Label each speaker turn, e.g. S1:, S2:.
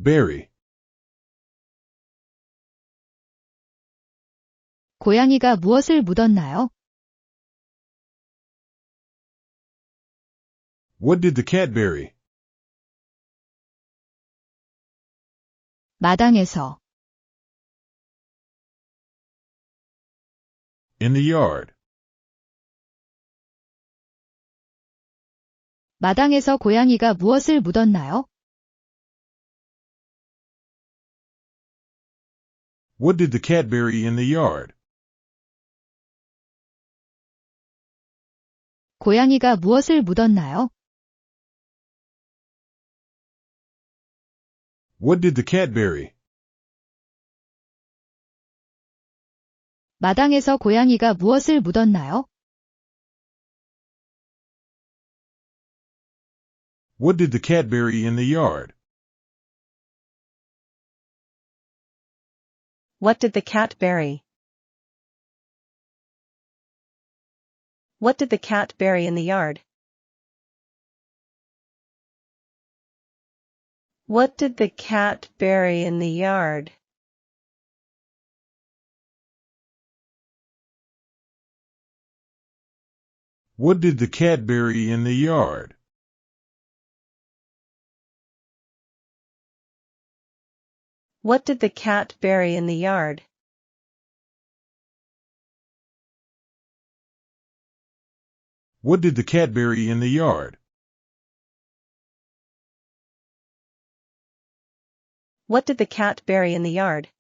S1: bury.
S2: 고양이가 무엇을 묻었나요?
S1: What did the cat bury?
S2: 마당에서,
S1: In the yard.
S2: 마당에서 고양이가 무엇을 묻었나요?
S1: What did the cat bury in the yard?
S2: 고양이가 무엇을 묻었나요?
S1: What did the cat bury?
S2: 마당에서 고양이가 무엇을 묻었나요?
S1: What did the cat bury in the yard?
S3: What did the cat bury? What did the cat bury in the yard? What did the cat bury in the yard?
S1: What did the cat bury in the yard?
S3: What did the cat bury in the yard?
S1: What did the cat bury in the yard?
S3: What did the cat bury in the yard?